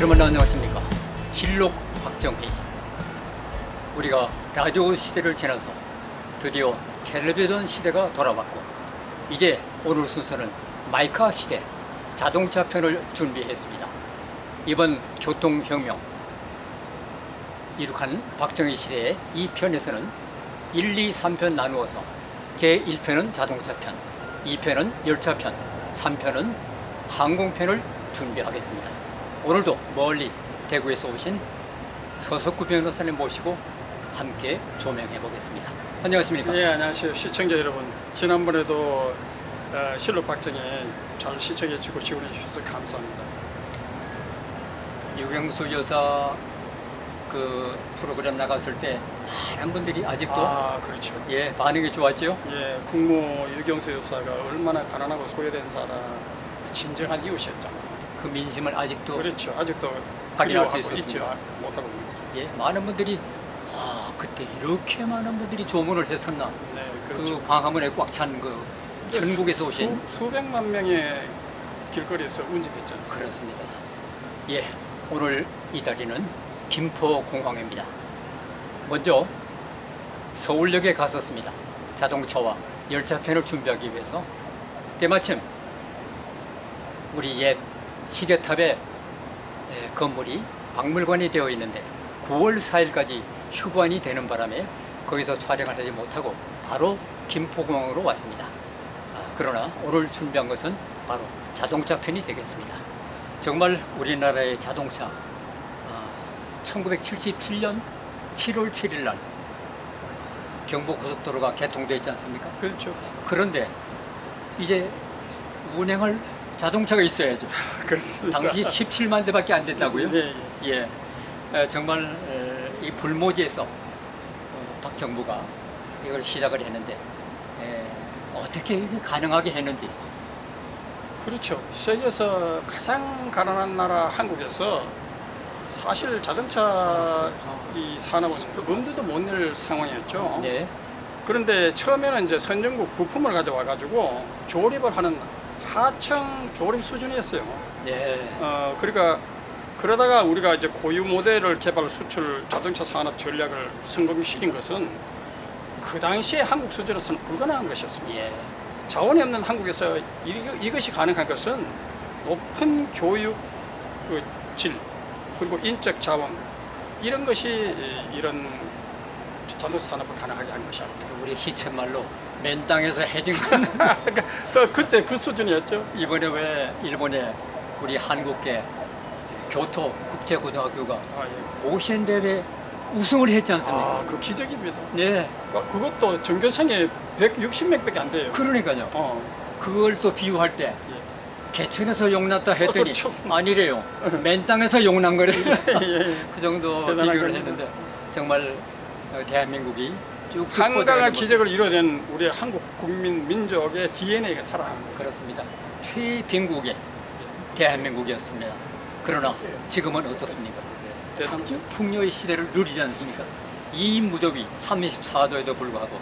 여러분 안녕하십니까. 실록 박정희. 우리가 라디오 시대를 지나서 드디어 텔레비전 시대가 돌아왔고, 이제 오늘 순서는 마이카 시대 자동차 편을 준비했습니다. 이번 교통혁명 이룩한 박정희 시대의 이 편에서는 1, 2, 3편 나누어서 제1편은 자동차 편, 2편은 열차 편, 3편은 항공편을 준비하겠습니다. 오늘도 멀리 대구에서 오신 서석구 변호사님 모시고 함께 조명해 보겠습니다. 안녕하십니까? 네, 안녕하세요. 시청자 여러분. 지난번에도 실록 박정희 잘 시청해 주고 지원해 주셔서 감사합니다. 유경수 여사 그 프로그램 나갔을 때 많은 분들이 아직도 그렇죠. 예, 반응이 좋았죠? 예, 국모 유경수 여사가 얼마나 가난하고 소외된 사람, 진정한 이웃이었잖아요. 그 민심을 아직도 그렇죠. 아직도 확인할 수 그리워하고 있지 있었습니다. 못하고 있는 거죠. 예, 많은 분들이 그때 이렇게 많은 분들이 조문을 했었나? 네, 그렇죠. 그 광화문에 꽉 찬 그 전국에서 오신 수백만 명의 길거리에서 운집했잖아요. 그렇습니다. 예, 오늘 이 자리는 김포공항입니다. 먼저 서울역에 갔었습니다. 자동차와 열차편을 준비하기 위해서. 때마침 우리 옛 시계탑의 건물이 박물관이 되어 있는데 9월 4일까지 휴관이 되는 바람에 거기서 촬영을 하지 못하고 바로 김포공항으로 왔습니다. 그러나 오늘 준비한 것은 바로 자동차 편이 되겠습니다. 정말 우리나라의 자동차 1977년 7월 7일 날 경부고속도로가 개통되어 있지 않습니까? 그렇죠. 그런데 이제 운행할 자동차가 있어야죠. 그렇습니다. 당시 17만 대밖에 안 됐다고요? 네, 예. 정말 이 불모지에서 박정부가 이걸 시작을 했는데 어떻게 이게 가능하게 했는지. 그렇죠. 세계에서 가장 가난한 나라 한국에서 사실 자동차 이 산업은 엄두도 못 낼 상황이었죠. 네. 그런데 처음에는 이제 선진국 부품을 가져와 가지고 조립을 하는 하청 조립 수준이었어요. 네. 그러니까 그러다가 우리가 이제 고유 모델을 개발 수출 자동차 산업 전략을 성공시킨 것은 그 당시에 한국 수준으로서는 불가능한 것이었습니다. 예. 자원이 없는 한국에서 이것이 가능한 것은 높은 교육 그 질 그리고 인적 자원 이런 것이 이런 자동차 산업을 가능하게 한 것이야. 우리 시쳇말로 맨 땅에서 헤딩하는 그때 그 수준이었죠. 이번에 왜 일본에 우리 한국계 교토 국제고등학교가 고시엔 대회 우승을 했지 않습니까? 그 기적입니다. 네. 그것도 전교생이 160명밖에 안 돼요. 그러니까요. 그걸 또 비유할 때 예. 개천에서 용났다 했더니 그렇죠. 아니래요. 맨 땅에서 용난 거래. 예. 그 정도 대단한 비교를 겁니다. 했는데 정말 대한민국이 쭉쭉 한강한 뻗어가는 기적을 이뤄낸 우리 한국 국민 민족의 DNA가 살아난 거예요. 그렇습니다. 최빈국의 대한민국이었습니다. 그러나 지금은 어떻습니까? 대단하죠. 풍요의 시대를 누리지 않습니까? 이 무더위 34도에도 불구하고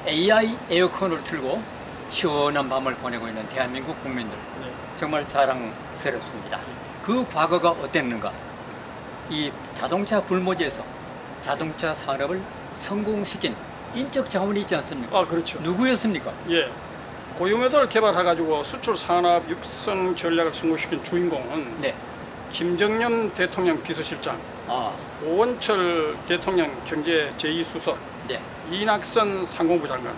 AI 에어컨을 틀고 시원한 밤을 보내고 있는 대한민국 국민들, 네. 정말 자랑스럽습니다. 그 과거가 어땠는가? 이 자동차 불모지에서 자동차 산업을 성공시킨 인적 자원이 있지 않습니까? 그렇죠. 누구였습니까? 예. 고유모델을 개발해가지고 수출 산업 육성 전략을 성공시킨 주인공은 네. 김정년 대통령 비서실장, 오원철 대통령 경제 제2수석, 네. 이낙선 상공부 장관,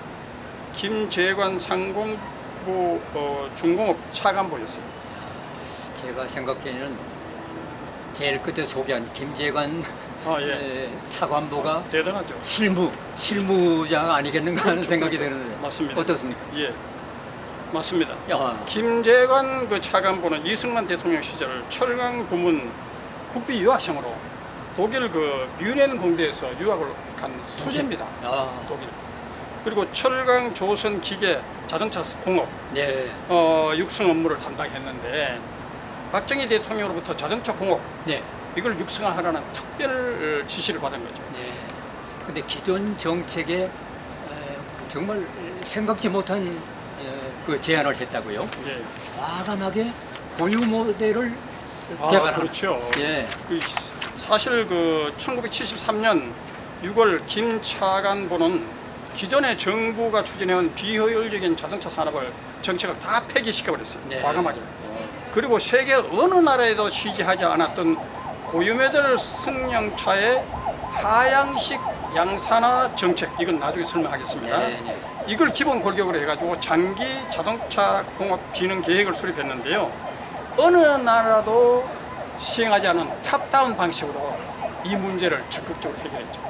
김재관 상공부 중공업 차관보였어요. 제가 생각에는 제일 그때 소개한 김재관 차관보가 대단하죠. 실무장 아니겠는가 하는 생각이 드는데 맞습니다. 어떻습니까? 예, 맞습니다. 야, 김재관 그 차관보는 이승만 대통령 시절 철강 부문 국비 유학생으로 독일 그 뮌헨 공대에서 유학을 간 수재입니다. 독일. 그리고 철강 조선 기계 자동차 공업 네. 육성 업무를 담당했는데 박정희 대통령으로부터 자동차 공업 네. 이걸 육성하라는 특별 지시를 받은 거죠. 네. 근데 기존 정책에 정말 생각지 못한 그 제안을 했다고요. 예. 과감하게 고유 모델을 개발한. 그렇죠. 예. 그 사실 그 1973년 6월 김차관보는 기존의 정부가 추진해온 비효율적인 자동차 산업을 정책을 다 폐기시켜버렸어요. 네. 과감하게. 그리고 세계 어느 나라에도 취지하지 않았던 고유모델 승용차의 하향식 양산화 정책, 이건 나중에 설명하겠습니다. 네, 네. 이걸 기본 골격으로 해가지고 장기 자동차 공업 진흥 계획을 수립했는데요. 어느 나라도 시행하지 않은 탑다운 방식으로 이 문제를 적극적으로 해결했죠.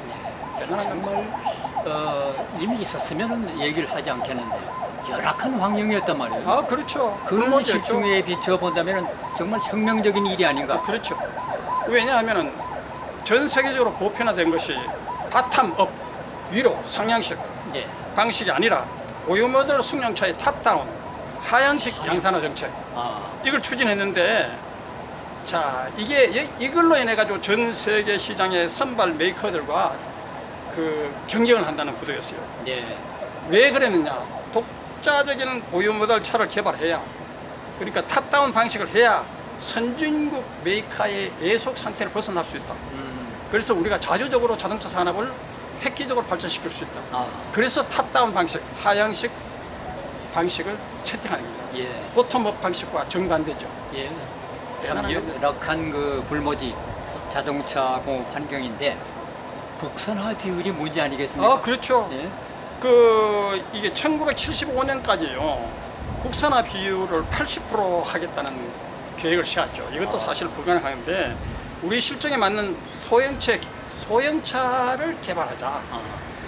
대단한 겁니다. 정말 이미 있었으면 얘기를 하지 않겠는데 열악한 환경이었단 말이에요. 아, 그렇죠. 그런 불모지였죠. 실중에 비춰 본다면 정말 혁명적인 일이 아닌가. 그렇죠. 왜냐하면은 전 세계적으로 보편화된 것이 바텀업, 위로 상향식 네. 방식이 아니라 고유모델 승용차의 탑다운 하향식 양산화 정책, 아, 이걸 추진했는데, 자, 이게 이걸로 인해 가지고 전 세계 시장의 선발 메이커들과 그 경쟁을 한다는 구도였어요. 네. 왜 그랬느냐? 독자적인 고유모델 차를 개발해야, 그러니까 탑다운 방식을 해야 선진국 메이커의 애속 상태를 벗어날 수 있다. 그래서 우리가 자주적으로 자동차 산업을 획기적으로 발전시킬 수 있다. 아, 그래서 탑다운 방식, 하향식 방식을 채택하는 겁니다. 예. 보텀업 방식과 정반대죠. 예. 참 대단한 겁니다. 열악한 그 불모지 자동차 공업 환경인데 국산화 비율이 문제 아니겠습니까? 아, 그렇죠. 예. 이게 1975년까지요. 국산화 비율을 80% 하겠다는 계획을 세웠죠. 이것도 사실 불가능한데 우리 실정에 맞는 소형차를 개발하자. 아,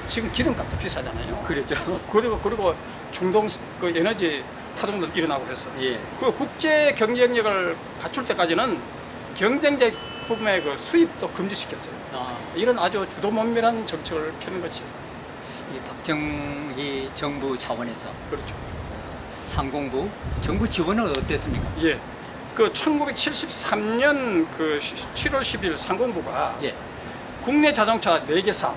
지금 기름값도 비싸잖아요. 그렇죠. 그리고 중동 그 에너지 파동도 일어나고 그랬어. 예. 그 국제 경쟁력을 갖출 때까지는 경쟁 제품의 그 수입도 금지시켰어요. 아, 이런 아주 주도면밀한 정책을 펴는 것이. 이 박정희 정부 차원에서 그렇죠. 상공부 정부 지원은 어땠습니까? 예. 그 1973년 그 7월 10일 상공부가 예. 국내 자동차 4개사,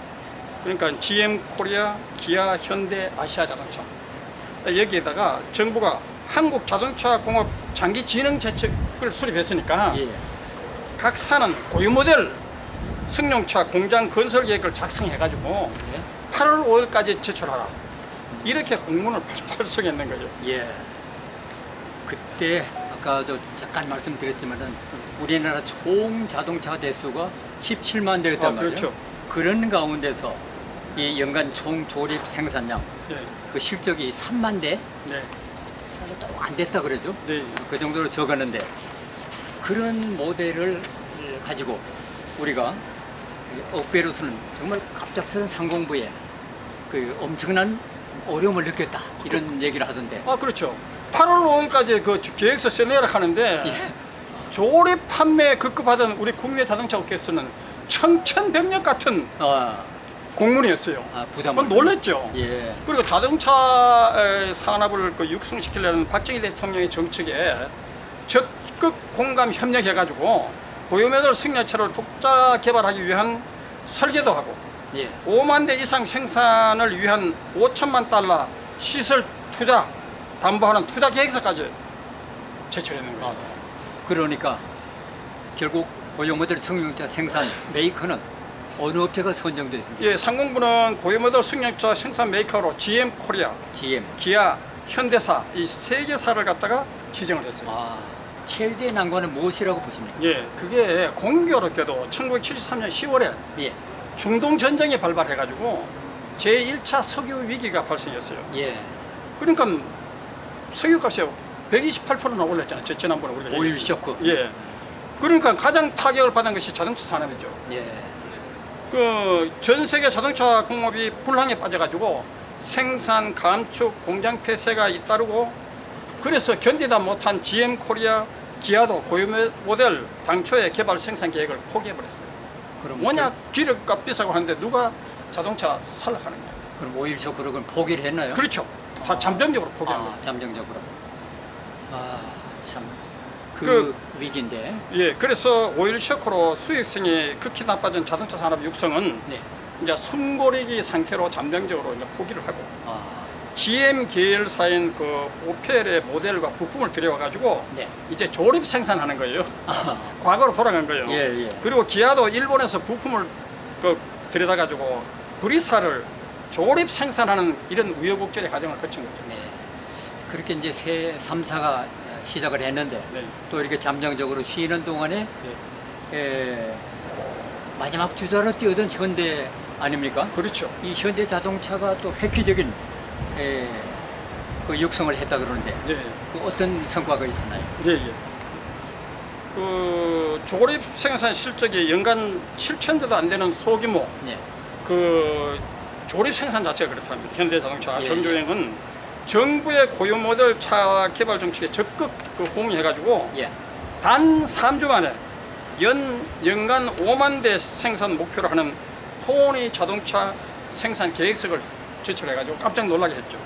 그러니까 GM 코리아, 기아, 현대, 아시아 자동차, 여기에다가 정부가 한국 자동차 공업 장기 진흥 정책을 수립했으니까 예. 각 사는 고유 모델 승용차 공장 건설 계획을 작성해가지고 예. 8월 5일까지 제출하라. 이렇게 공문을 발송했는 거죠. 예. 그때 아까도 잠깐 말씀드렸지만은 우리나라 총 자동차 대수가 17만 대였단 말이에요. 그렇죠. 그런 가운데서 이 연간 총 조립 생산량 네, 그 실적이 3만 대 네, 안 됐다 그러죠. 네. 그 정도로 적었는데 그런 모델을 가지고 우리가 업계로서는 정말 갑작스런 상공부에 그 엄청난 어려움을 느꼈다 이런 얘기를 하던데. 아, 그렇죠. 8월 5일까지 그 계획서 써내라 하는데 예. 조립 판매 급급하던 우리 국내 자동차 업계에서는 청천벽력 같은 아, 공문이었어요. 부담. 놀랬죠. 예. 그리고 자동차 산업을 그 육성시키려는 박정희 대통령의 정책에 적극 공감 협력해가지고 고유모델 승용차를 독자 개발하기 위한 설계도 하고 예. 5만 대 이상 생산을 위한 5천만 달러 시설 투자 담보하는 투자 계획서까지 제출했는 거예요. 그러니까 결국 고유모델 승용차 생산 메이커는 어느 업체가 선정되어 있습니까? 예, 상공부는 고유모델 승용차 생산 메이커로 GM 코리아, GM. 기아, 현대사 이 세 개사를 갖다가 지정을 했어요. 아, 최대 난관은 무엇이라고 보십니까? 예, 그게 공교롭게도 1973년 10월에 예. 중동 전쟁이 발발해가지고 제1차 석유 위기가 발생했어요. 예. 그러니까 석유값이 128%나 올랐잖아요. 지난번에 우리가 오일 얘기했죠. 쇼크. 예. 그러니까 가장 타격을 받은 것이 자동차 산업이죠. 예. 그 전 세계 자동차 공업이 불황에 빠져가지고 생산 감축 공장 폐쇄가 잇따르고 그래서 견디다 못한 GM 코리아, 기아도 고유 모델 당초의 개발 생산 계획을 포기해버렸어요. 그럼 워낙 기름값 비싸고 하는데 누가 자동차 살락하느냐. 그럼 오일 쇼크로 그럼 포기를 했나요? 그렇죠. 다 잠정적으로 포기한 거예요. 잠정적으로. 아, 참. 그 그- 위기인데. 예, 그래서 오일 쇼크로 수익성이 극히 나빠진 자동차 산업 육성은 네. 이제 숨고르기 상태로 잠정적으로 이제 포기를 하고 아, GM 계열사인 그 오펠의 모델과 부품을 들여와가지고 네. 이제 조립 생산하는 거예요. 아, 과거로 돌아간 거예요. 예, 예. 그리고 기아도 일본에서 부품을 그 들여다가지고 브리사를 조립 생산하는 이런 우여곡절의 과정을 거친 거죠. 네. 그렇게 이제 새 3사가 시작을 했는데 네. 또 이렇게 잠정적으로 쉬는 동안에 네. 마지막 주자로 뛰어든 현대 아닙니까? 그렇죠. 이 현대 자동차가 또 획기적인 그 육성을 했다 그러는데 예, 그 어떤 성과가 있었나요? 예, 예. 그 조립 생산 실적이 연간 7천대도 안 되는 소규모 네. 그 조립 생산 자체가 그렇답니다. 현대자동차 예. 정주행은 정부의 고유 모델 차 개발 정책에 적극 그 호응해가지고 예. 단 3주 만에 연간 5만 대 생산 목표로 하는 포니 자동차 생산 계획서를 제출해가지고 깜짝 놀라게 했죠.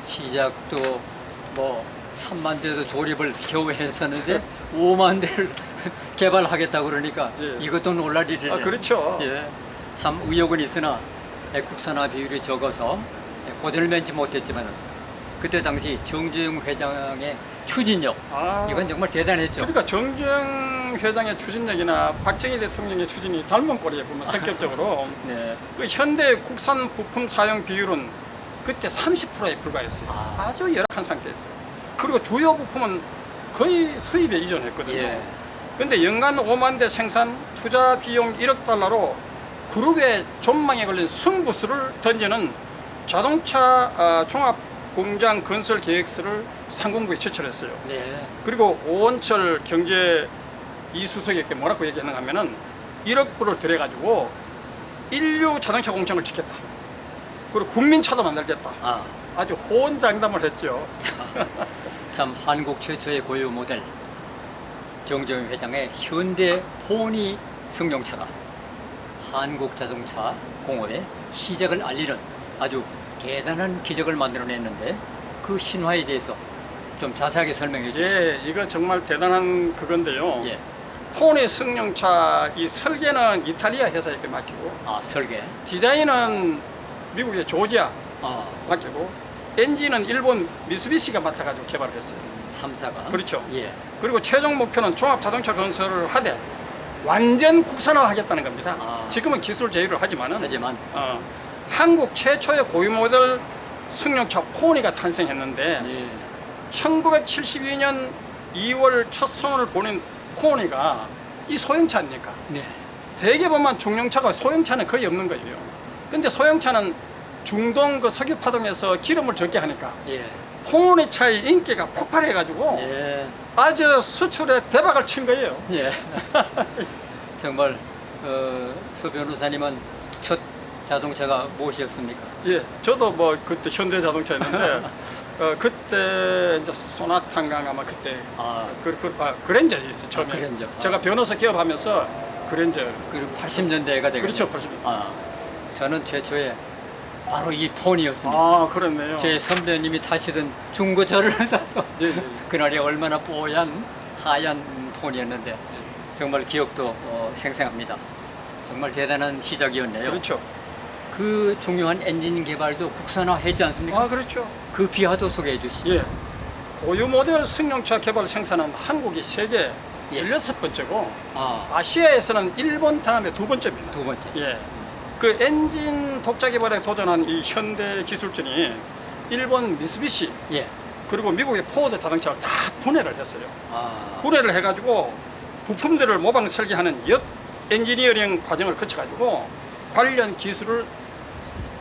시작도 뭐 3만 대도 조립을 겨우 했었는데 5만 대를 개발하겠다 그러니까 예. 이것도 놀랄 일이네요. 아, 그렇죠. 예. 참 의욕은 있으나 국산화 비율이 적어서 고전을 면치 못했지만 그때 당시 정주영 회장의 추진력 아, 이건 정말 대단했죠. 그러니까 정주영 회장의 추진력이나 박정희 대통령의 추진이 닮은 꼴이에요. 보면 성격적으로. 네. 그 현대 국산 부품 사용 비율은 그때 30%에 불과했어요. 아. 아주 열악한 상태였어요. 그리고 주요 부품은 거의 수입에 의존했거든요. 예. 근데 연간 5만 대 생산, 투자 비용 1억 달러로 그룹의 전망에 걸린 승부수를 던지는 자동차 종합 공장 건설 계획서를 상공부에 제출했어요. 네. 그리고 오원철 경제 이수석에게 뭐라고 얘기했는가 하면은 1억 불을 들여가지고 인류 자동차 공장을 짓겠다. 그리고 국민차도 만들겠다. 아, 아주 호언장담을 했죠. 참 한국 최초의 고유 모델 정주영 회장의 현대 포니 승용차가 한국 자동차 공업의 시작을 알리는 아주 대단한 기적을 만들어냈는데 그 신화에 대해서 좀 자세하게 설명해 주시죠. 예, 이거 정말 대단한 그건데요. 예. 포니 승용차 이 설계는 이탈리아 회사에게 맡기고 아, 설계. 디자인은 미국의 조지아 아, 맡기고 엔진은 일본 미쓰비시가 맡아가지고 개발을 했어요. 3사가. 그렇죠. 예. 그리고 최종 목표는 종합 자동차 건설을 하되 완전 국산화하겠다는 겁니다. 아. 지금은 기술 제휴를 하지만은 하지만 한국 최초의 고유 모델 승용차 포니가 탄생했는데 예. 1972년 2월 첫 선을 보낸 포니가 이 소형차 아닙니까? 네. 대개 보면 중형차가 소형차는 거의 없는 거예요. 근데 소형차는 중동 그 석유 파동에서 기름을 적게 하니까 예. 포니 차의 인기가 폭발해가지고 예. 아주 수출에 대박을 친 거예요. 예. 정말 서 변호사님은 첫 자동차가 무엇이었습니까? 예, 저도 뭐 그때 현대 자동차였는데 그때 이제 소나타인가 아마 그때 그랜저였어요 처음에. 그랜저. 제가 변호사 기업하면서 그랜저. 그리고 80년대가 되겠죠. 그렇죠, 80년대. 아, 저는 최초에 바로 이 폰이었습니다. 아, 그렇네요. 제 선배님이 타시던 중고차를 사서 예, 예. 그날이 얼마나 뽀얀 하얀 폰이었는데 정말 기억도 생생합니다. 정말 대단한 시작이었네요. 그렇죠. 그 중요한 엔진 개발도 국산화했지 않습니까? 아, 그렇죠. 그 비하도 소개해 주시죠. 예. 고유 모델 승용차 개발 생산은 한국이 세계 16번째고 아, 아시아에서는 일본 다음에 두 번째입니다. 두 번째. 예. 그 엔진 독자 개발에 도전한 이 현대 기술진이 일본 미쓰비시 예. 그리고 미국의 포드 자동차를 다 분해를 했어요. 아, 분해를 해가지고 부품들을 모방 설계하는 역 엔지니어링 과정을 거쳐가지고 관련 기술을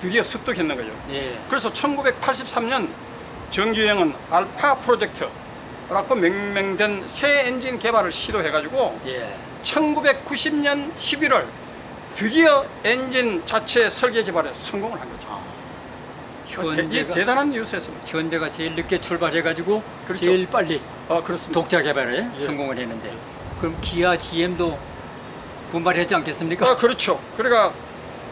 드디어 습득했는 거예요. 예. 그래서 1983년 정주영은 알파 프로젝트라고 명명된 새 엔진 개발을 시도해가지고 예. 1990년 11월 드디어 엔진 자체 설계 개발에 성공을 한 거죠. 아, 이 현대가 대단한 뉴스였습니다. 현대가 제일 늦게 출발해가지고 그렇죠. 제일 빨리 그렇습니다. 독자 개발에 예. 성공을 했는데 그럼 기아, GM도 분발했지 않겠습니까? 그렇죠. 그러니까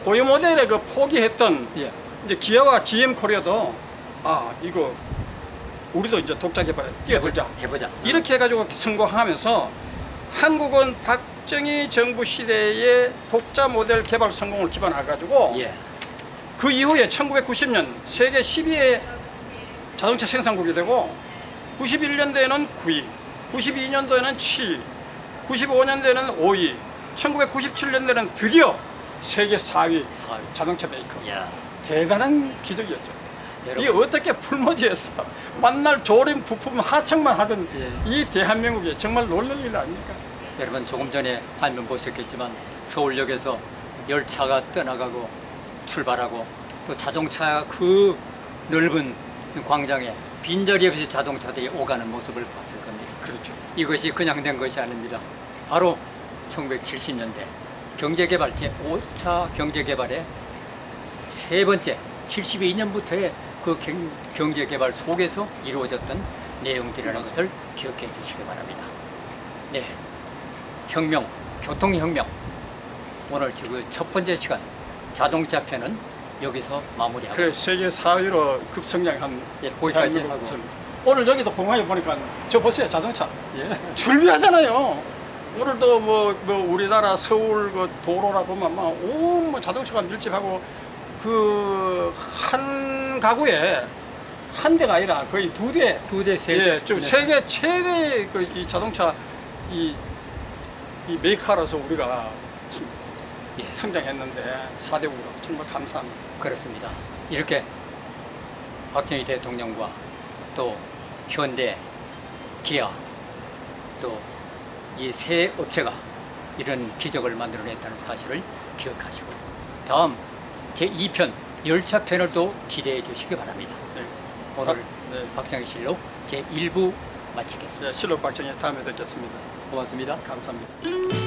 고유 모델에 그 포기했던 예. 이제 기아와 GM 코리아도 이거 우리도 이제 독자 개발에 뛰어들자. 해보자. 이렇게 해가지고 성공하면서 한국은 박정희 정부 시대의 독자 모델 개발 성공을 기반해가지고 예. 그 이후에 1990년 세계 10위의 자동차 생산국이 되고 91년도에는 9위, 92년도에는 7위, 95년도에는 5위, 1997년도에는 드디어 세계 4위 4위. 자동차 메이커. 야, 대단한 기적이었죠. 이게 여러분, 어떻게 풀모지에서 만날 조림 부품 하청만 하던 예. 이 대한민국이 정말 놀랄 일 아닙니까? 여러분 조금 전에 화면 보셨겠지만 서울역에서 열차가 떠나가고 출발하고 또 자동차 그 넓은 광장에 빈자리 없이 자동차들이 오가는 모습을 봤을 겁니다. 그렇죠. 이것이 그냥 된 것이 아닙니다. 바로 1970년대 경제개발 제5차 경제개발의 세 번째 72년부터의 그 경제개발 속에서 이루어졌던 내용들이라는 것을 기억해 주시기 바랍니다. 네, 혁명, 교통혁명. 오늘 지금 첫 번째 시간 자동차 편은 여기서 마무리하고 그래 세계 4위로 급성장한 예, 거기까지 대한민국 하고. 전- 오늘 여기도 공항에 보니까 저 보세요 자동차 준비하잖아요. 오늘도 뭐 우리나라 서울 그 도로라 보면 뭐 자동차가 밀집하고 그 한 가구에 한 대가 아니라 거의 두 대. 두 대, 세 대. 예, 좀 세계 최대 그 이 자동차 이 메이커라서 우리가 참 예, 성장했는데 4대국으로 정말 감사합니다. 그렇습니다. 이렇게 박정희 대통령과 또 현대, 기아, 또 이 세 업체가 이런 기적을 만들어냈다는 사실을 기억하시고 다음 제2편 열차 편을 또 기대해 주시기 바랍니다. 네. 오늘 네. 박정희 실록 제1부 마치겠습니다. 실록 박정희 다음에 뵙겠습니다. 고맙습니다. 감사합니다.